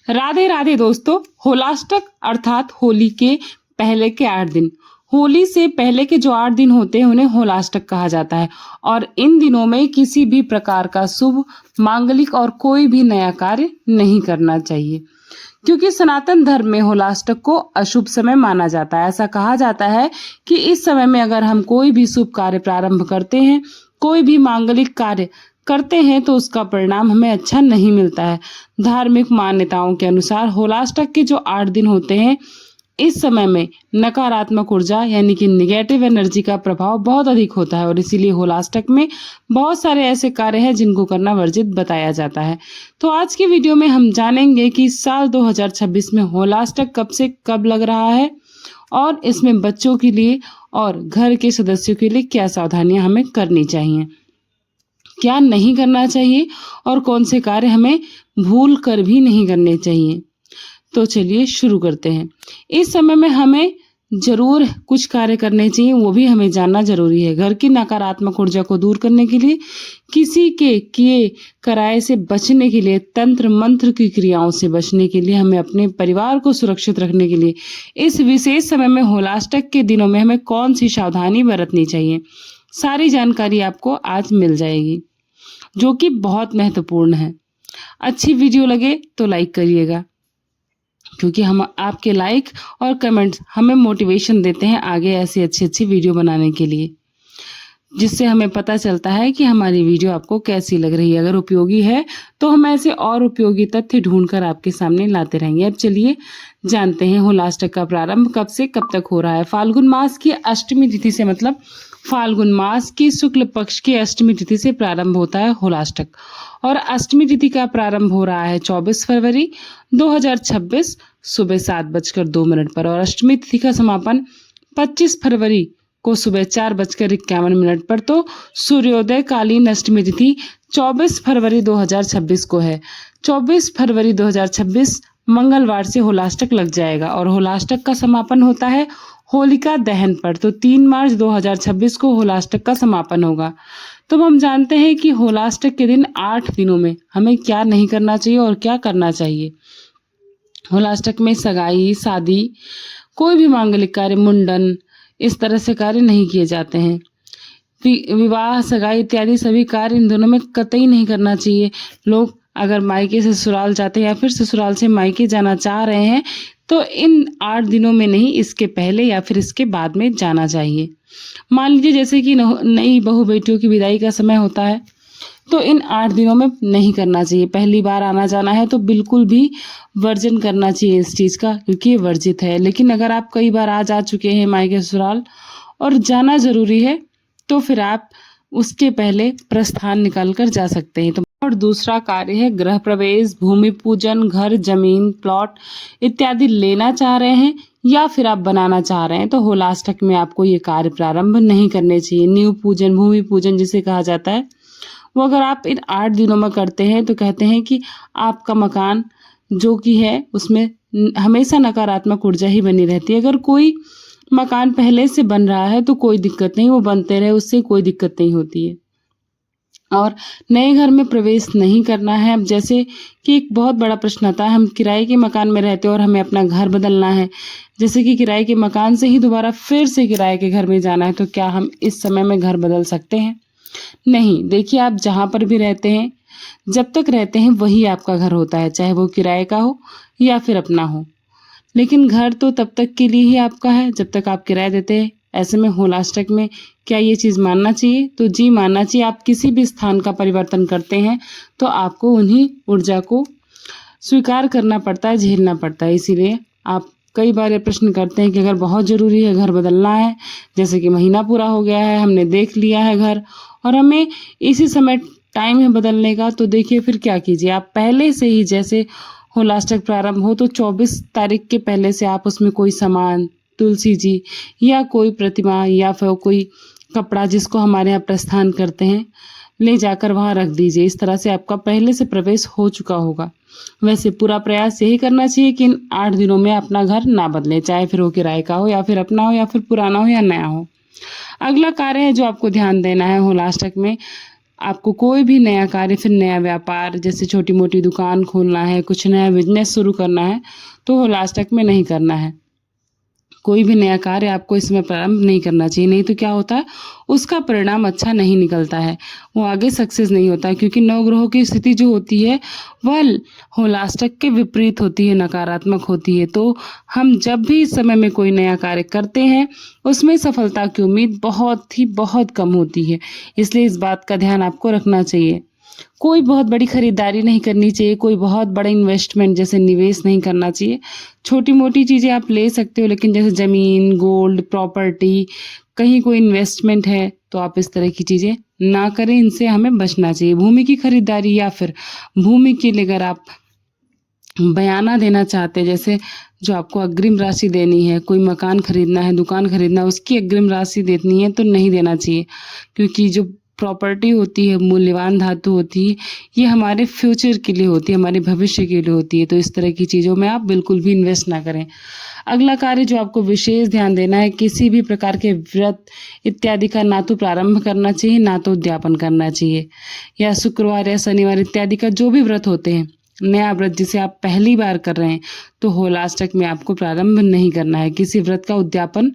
राधे राधे दोस्तों। होलाष्टक अर्थात होली के पहले के 8 दिन, होली से पहले के जो 8 दिन होते हैं उन्हें होलाष्टक कहा जाता है। और इन दिनों में किसी भी प्रकार का शुभ, मांगलिक और कोई भी नया कार्य नहीं करना चाहिए, क्योंकि सनातन धर्म में होलाष्टक को अशुभ समय माना जाता है। ऐसा कहा जाता है कि इस समय में अगर हम कोई भी शुभ कार्य प्रारंभ करते हैं, कोई भी मांगलिक कार्य करते हैं, तो उसका परिणाम हमें अच्छा नहीं मिलता है। धार्मिक मान्यताओं के अनुसार होलाष्टक के जो 8 दिन होते हैं, इस समय में नकारात्मक ऊर्जा यानी कि निगेटिव एनर्जी का प्रभाव बहुत अधिक होता है और इसीलिए होलाष्टक में बहुत सारे ऐसे कार्य हैं जिनको करना वर्जित बताया जाता है। तो आज की वीडियो में हम जानेंगे कि साल 2026 में होलाष्टक कब से कब लग रहा है और इसमें बच्चों के लिए और घर के सदस्यों के लिए क्या सावधानियां हमें करनी चाहिए, क्या नहीं करना चाहिए और कौन से कार्य हमें भूल कर भी नहीं करने चाहिए। तो चलिए शुरू करते हैं। इस समय में हमें जरूर कुछ कार्य करने चाहिए, वो भी हमें जानना जरूरी है। घर की नकारात्मक ऊर्जा को दूर करने के लिए, किसी के किए कराए से बचने के लिए, तंत्र मंत्र की क्रियाओं से बचने के लिए, हमें अपने परिवार को सुरक्षित रखने के लिए इस विशेष समय में होलाष्टक के दिनों में हमें कौन सी सावधानी बरतनी चाहिए, सारी जानकारी आपको आज मिल जाएगी, जो कि बहुत महत्वपूर्ण है। अच्छी वीडियो लगे तो लाइक करिएगा, क्योंकि हम आपके लाइक और कमेंट्स हमें मोटिवेशन देते हैं आगे ऐसी अच्छी वीडियो बनाने के लिए, जिससे हमें पता चलता है कि हमारी वीडियो आपको कैसी लग रही है। अगर उपयोगी है तो हम ऐसे और उपयोगी तथ्य ढूंढकर आपके सामने लाते रहेंगे। अब चलिए जानते हैं होलाष्टक का प्रारंभ कब से कब तक हो रहा है। फाल्गुन मास की अष्टमी तिथि से, मतलब फाल्गुन मास की शुक्ल पक्ष की अष्टमी तिथि से प्रारंभ होता है होलाष्टक। और अष्टमी तिथि का प्रारंभ हो रहा है 24 फरवरी 2026 सुबह 7:02 पर और अष्टमी तिथि का समापन 25 फरवरी को सुबह 4:51 पर। तो सूर्योदय कालीन अष्टमी तिथि 24 फरवरी 2026 को है। 24 फरवरी 2026 मंगलवार से होलाष्टक लग जाएगा और होलाष्टक का समापन होता है होलिका दहन पर। तो 3 मार्च 2026 को होलाष्टक का समापन होगा। तो हम जानते हैं कि होलाष्टक के दिन 8 दिनों में हमें क्या नहीं करना चाहिए और क्या करना चाहिए। होलाष्टक में सगाई, शादी, कोई भी मांगलिक कार्य, मुंडन, इस तरह से कार्य नहीं किए जाते हैं। विवाह, सगाई इत्यादि सभी कार्य इन दोनों में कतई नहीं करना चाहिए। लोग अगर मायके से ससुराल जाते हैं या फिर ससुराल से मायके जाना चाह रहे हैं तो इन 8 दिनों में नहीं, इसके पहले या फिर इसके बाद में जाना चाहिए। मान लीजिए जैसे कि नई बहू बेटियों की विदाई का समय होता है, तो इन 8 दिनों में नहीं करना चाहिए। पहली बार आना जाना है तो बिल्कुल भी वर्जन करना चाहिए इस चीज़ का, क्योंकि ये वर्जित है। लेकिन अगर आप कई बार आ जा चुके हैं मायके ससुराल और जाना जरूरी है, तो फिर आप उसके पहले प्रस्थान निकाल कर जा सकते हैं। तो और दूसरा कार्य है गृह प्रवेश, भूमि पूजन, घर, जमीन, प्लॉट इत्यादि लेना चाह रहे हैं या फिर आप बनाना चाह रहे हैं, तो होलाष्टक में आपको ये कार्य प्रारंभ नहीं करने चाहिए। नींव पूजन, भूमि पूजन जिसे कहा जाता है, वो अगर आप इन 8 दिनों में करते हैं तो कहते हैं कि आपका मकान जो कि है उसमें हमेशा नकारात्मक ऊर्जा ही बनी रहती है। अगर कोई मकान पहले से बन रहा है तो कोई दिक्कत नहीं, वो बनते रहे, उससे कोई दिक्कत नहीं होती है। और नए घर में प्रवेश नहीं करना है। अब जैसे कि एक बहुत बड़ा प्रश्न आता है, हम किराए के मकान में रहते हैं और हमें अपना घर बदलना है, जैसे कि किराए के मकान से ही दोबारा फिर से किराए के घर में जाना है, तो क्या हम इस समय में घर बदल सकते हैं? नहीं। देखिए, आप जहाँ पर भी रहते हैं, जब तक रहते हैं वही आपका घर होता है, चाहे वो किराए का हो या फिर अपना हो। लेकिन घर तो तब तक के लिए ही आपका है जब तक आप किराया देते हैं। ऐसे में होलाष्टक में क्या ये चीज़ मानना चाहिए? तो जी मानना चाहिए। आप किसी भी स्थान का परिवर्तन करते हैं तो आपको उन्हीं ऊर्जा को स्वीकार करना पड़ता है, झेलना पड़ता है। इसीलिए आप कई बार ये प्रश्न करते हैं कि अगर बहुत ज़रूरी है, घर बदलना है, जैसे कि महीना पूरा हो गया है, हमने देख लिया है घर और हमें इसी समय टाइम है बदलने का, तो देखिए फिर क्या कीजिए। आप पहले से ही, जैसे होलाष्टक प्रारंभ हो तो 24 तारीख के पहले से आप उसमें कोई सामान, तुलसी जी या कोई प्रतिमा या फिर कोई कपड़ा जिसको हमारे यहाँ प्रस्थान करते हैं, ले जाकर वहाँ रख दीजिए। इस तरह से आपका पहले से प्रवेश हो चुका होगा। वैसे पूरा प्रयास यही करना चाहिए कि इन 8 दिनों में अपना घर ना बदले, चाहे फिर वो किराए का हो या फिर अपना हो या फिर पुराना हो या नया हो। अगला कार्य है जो आपको ध्यान देना है होलाष्टक में, आपको कोई भी नया कार्य, फिर नया व्यापार, जैसे छोटी मोटी दुकान खोलना है, कुछ नया बिजनेस शुरू करना है, तो होलाष्टक में नहीं करना है। कोई भी नया कार्य आपको इसमें प्रारंभ नहीं करना चाहिए, नहीं तो क्या होता है, उसका परिणाम अच्छा नहीं निकलता है, वो आगे सक्सेस नहीं होता है, क्योंकि नवग्रहों की स्थिति जो होती है वह होलाष्टक के विपरीत होती है, नकारात्मक होती है। तो हम जब भी इस समय में कोई नया कार्य करते हैं उसमें सफलता की उम्मीद बहुत कम होती है, इसलिए इस बात का ध्यान आपको रखना चाहिए। कोई बहुत बड़ी खरीदारी नहीं करनी चाहिए, कोई बहुत बड़ा इन्वेस्टमेंट जैसे निवेश नहीं करना चाहिए। छोटी मोटी चीज़ें आप ले सकते हो, लेकिन जैसे ज़मीन, गोल्ड, प्रॉपर्टी, कहीं कोई इन्वेस्टमेंट है तो आप इस तरह की चीज़ें ना करें, इनसे हमें बचना चाहिए। भूमि की खरीदारी या फिर भूमि के लिए अगर आप बयाना देना चाहते हैं, जैसे जो आपको अग्रिम राशि देनी है, कोई मकान खरीदना है, दुकान खरीदना है, उसकी अग्रिम राशि देनी है तो नहीं देना चाहिए, क्योंकि जो प्रॉपर्टी होती है, मूल्यवान धातु होती है, ये हमारे फ्यूचर के लिए होती है, हमारे भविष्य के लिए होती है, तो इस तरह की चीज़ों में आप बिल्कुल भी इन्वेस्ट ना करें। अगला कार्य जो आपको विशेष ध्यान देना है, किसी भी प्रकार के व्रत इत्यादि का ना तो प्रारंभ करना चाहिए, ना तो उद्यापन करना चाहिए। या शुक्रवार या शनिवार इत्यादि का जो भी व्रत होते हैं, नया व्रत जिसे आप पहली बार कर रहे हैं, तो होलाष्टक में आपको प्रारंभ नहीं करना है। किसी व्रत का उद्यापन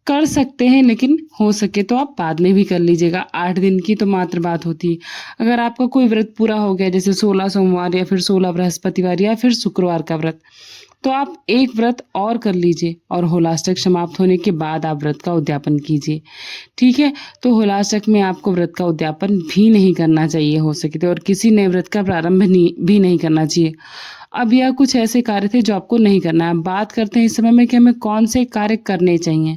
कर सकते हैं, लेकिन हो सके तो आप बाद में भी कर लीजिएगा। 8 दिन की तो मात्र बात होती है। अगर आपका कोई व्रत पूरा हो गया, जैसे 16 सोमवार या फिर 16 बृहस्पतिवार या फिर शुक्रवार का व्रत, तो आप एक व्रत और कर लीजिए और होलाष्टक समाप्त होने के बाद आप व्रत का उद्यापन कीजिए। ठीक है, तो होलाष्टक में आपको व्रत का उद्यापन भी नहीं करना चाहिए हो सके तो, और किसी नए व्रत का प्रारंभ भी नहीं करना चाहिए। अब यह कुछ ऐसे कार्य थे जो आपको नहीं करना है। बात करते हैं इस समय में कि हमें कौन से कार्य करने चाहिए।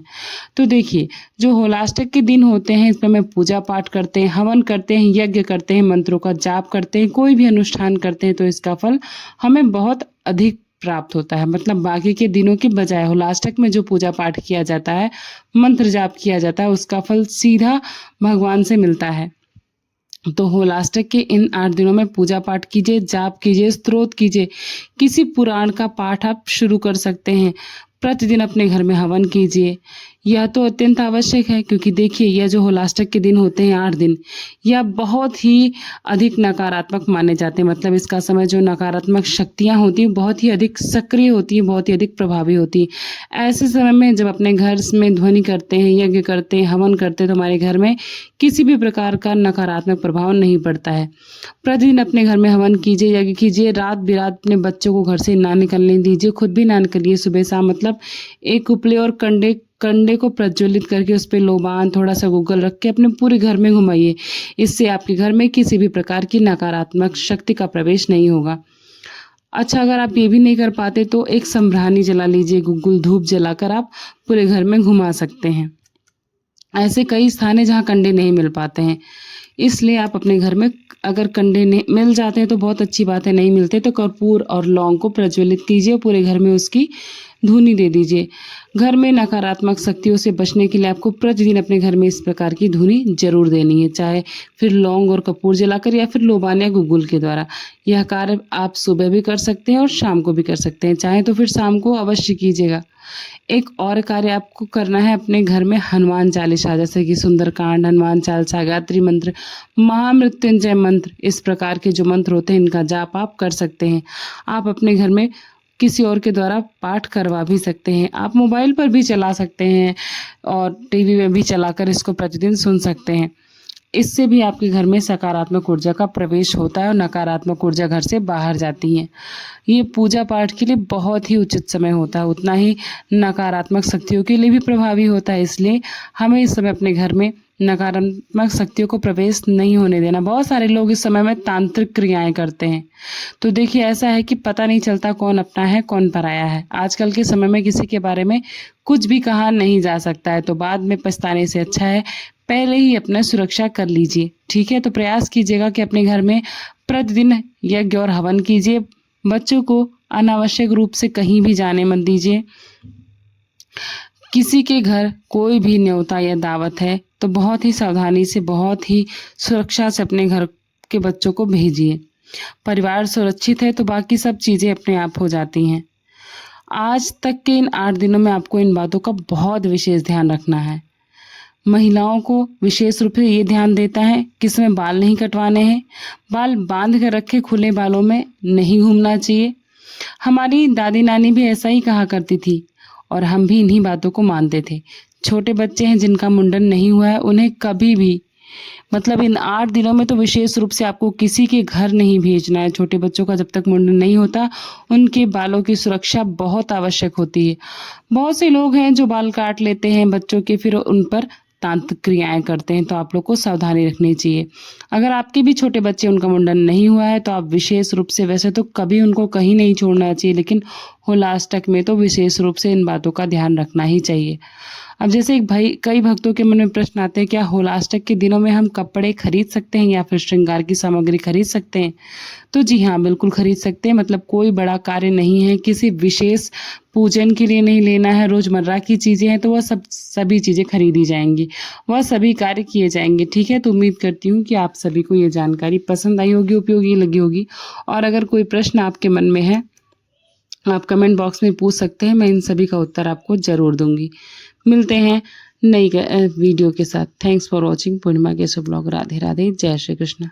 तो देखिए, जो होलाष्टक के दिन होते हैं इसमें हमें पूजा पाठ करते हैं, हवन करते हैं, यज्ञ करते हैं, मंत्रों का जाप करते हैं, कोई भी अनुष्ठान करते हैं, तो इसका फल हमें बहुत अधिक प्राप्त होता है। मतलब बाकी के दिनों के बजाय होलाष्टक में जो पूजा पाठ किया जाता है, मंत्र जाप किया जाता है, उसका फल सीधा भगवान से मिलता है। तो होलाष्टक के इन 8 दिनों में पूजा पाठ कीजिए, जाप कीजिए, स्तोत्र कीजिए, किसी पुराण का पाठ आप शुरू कर सकते हैं, प्रतिदिन अपने घर में हवन कीजिए। यह तो अत्यंत आवश्यक है, क्योंकि देखिए यह जो होलाष्टक के दिन होते हैं 8 दिन, यह बहुत ही अधिक नकारात्मक माने जाते हैं। मतलब इसका समय जो नकारात्मक शक्तियाँ होती हैं बहुत ही अधिक सक्रिय होती हैं, बहुत ही अधिक प्रभावी होती हैं। ऐसे समय में जब अपने घर में ध्वनि करते हैं, यज्ञ करते हैं, हवन करते हैं, तो हमारे घर में किसी भी प्रकार का नकारात्मक प्रभाव नहीं पड़ता है। प्रतिदिन अपने घर में हवन कीजिए, यज्ञ कीजिए, रात बिरात अपने बच्चों को घर से ना निकलने दीजिए, खुद भी ना निकलिए सुबह शाम। मतलब एक उपले और कंडे को प्रज्वलित करके उस पर लोबान, थोड़ा सा गूगल रख के अपने पूरे घर में घुमाइए। इससे आपके घर में किसी भी प्रकार की नकारात्मक शक्ति का प्रवेश नहीं होगा। अच्छा, अगर आप ये भी नहीं कर पाते तो एक संभ्रानी जला लीजिए, गुग्गुल धूप जलाकर आप पूरे घर में घुमा सकते हैं। ऐसे कई स्थान हैं जहाँ कंडे नहीं मिल पाते हैं, इसलिए आप अपने घर में अगर कंडे मिल जाते हैं तो बहुत अच्छी बात है, नहीं मिलते तो कर्पूर और लौंग को प्रज्वलित कीजिए, पूरे घर में उसकी धूनी दे दीजिए। घर में नकारात्मक शक्तियों से बचने के लिए आपको प्रतिदिन अपने घर में इस प्रकार की धूनी जरूर देनी है, चाहे फिर लौंग और कपूर जलाकर या फिर लोबान या गुग्गुल के द्वारा। यह कार्य आप सुबह भी कर सकते हैं और शाम को भी कर सकते हैं, चाहे तो फिर शाम को अवश्य कीजिएगा। एक और कार्य आपको करना है, अपने घर में हनुमान चालीसा, जैसे कि सुंदरकांड, हनुमान चालीसा, गायत्री मंत्र, महामृत्युंजय मंत्र, इस प्रकार के जो मंत्र होते हैं इनका जाप आप कर सकते हैं। आप अपने घर में किसी और के द्वारा पाठ करवा भी सकते हैं। आप मोबाइल पर भी चला सकते हैं और टीवी में भी चलाकर इसको प्रतिदिन सुन सकते हैं। इससे भी आपके घर में सकारात्मक ऊर्जा का प्रवेश होता है और नकारात्मक ऊर्जा घर से बाहर जाती है। ये पूजा पाठ के लिए बहुत ही उचित समय होता है, उतना ही नकारात्मक शक्तियों के लिए भी प्रभावी होता है। इसलिए हमें इस समय अपने घर में नकारात्मक शक्तियों को प्रवेश नहीं होने देना। बहुत सारे लोग इस समय में तांत्रिक क्रियाएं करते हैं, तो देखिए ऐसा है कि पता नहीं चलता कौन अपना है कौन पराया है। आजकल के समय में किसी के बारे में कुछ भी कहा नहीं जा सकता है, तो बाद में पछताने से अच्छा है पहले ही अपना सुरक्षा कर लीजिए। ठीक है, तो प्रयास कीजिएगा कि अपने घर में प्रतिदिन यज्ञ और हवन कीजिए। बच्चों को अनावश्यक रूप से कहीं भी जाने मत दीजिए। किसी के घर कोई भी न्योता या दावत है तो बहुत ही सावधानी से, बहुत ही सुरक्षा से अपने घर के बच्चों को भेजिए। परिवार सुरक्षित है तो बाकी सब चीज़ें अपने आप हो जाती हैं। आज तक के इन 8 दिनों में आपको इन बातों का बहुत विशेष ध्यान रखना है। महिलाओं को विशेष रूप से ये ध्यान देता है कि इसमें बाल नहीं कटवाने हैं, बाल बांध कर रखे खुले बालों में नहीं घूमना चाहिए। हमारी दादी नानी भी ऐसा ही कहा करती थी और हम भी इन्हीं बातों को मानते थे। छोटे बच्चे हैं जिनका मुंडन नहीं हुआ है, उन्हें कभी भी मतलब इन 8 दिनों में तो विशेष रूप से आपको किसी के घर नहीं भेजना है। छोटे बच्चों का जब तक मुंडन नहीं होता, उनके बालों की सुरक्षा बहुत आवश्यक होती है। बहुत से लोग हैं जो बाल काट लेते हैं बच्चों के, फिर उन पर तांत्रिक क्रियाएं करते हैं, तो आप लोग को सावधानी रखनी चाहिए। अगर आपके भी छोटे बच्चे उनका मुंडन नहीं हुआ है तो आप विशेष रूप से, वैसे तो कभी उनको कहीं नहीं छोड़ना चाहिए, लेकिन होलाष्टक में तो विशेष रूप से इन बातों का ध्यान रखना ही चाहिए। अब जैसे एक भाई, कई भक्तों के मन में प्रश्न आते हैं, क्या होलाष्टक के दिनों में हम कपड़े खरीद सकते हैं या फिर श्रृंगार की सामग्री खरीद सकते हैं? तो जी हाँ, बिल्कुल खरीद सकते हैं। मतलब कोई बड़ा कार्य नहीं है, किसी विशेष पूजन के लिए नहीं लेना है, रोजमर्रा की चीजें हैं तो वह सभी चीजें खरीदी जाएंगी, वह सभी कार्य किए जाएंगे। ठीक है, तो उम्मीद करती हूँ कि आप सभी को ये जानकारी पसंद आई होगी, उपयोगी लगी होगी। और अगर कोई प्रश्न आपके मन में है, आप कमेंट बॉक्स में पूछ सकते हैं, मैं इन सभी का उत्तर आपको जरूर दूंगी। मिलते हैं नई वीडियो के साथ। Thanks for watching. पूर्णिमा के शुभ ब्लॉग। राधे राधे, जय श्री कृष्ण।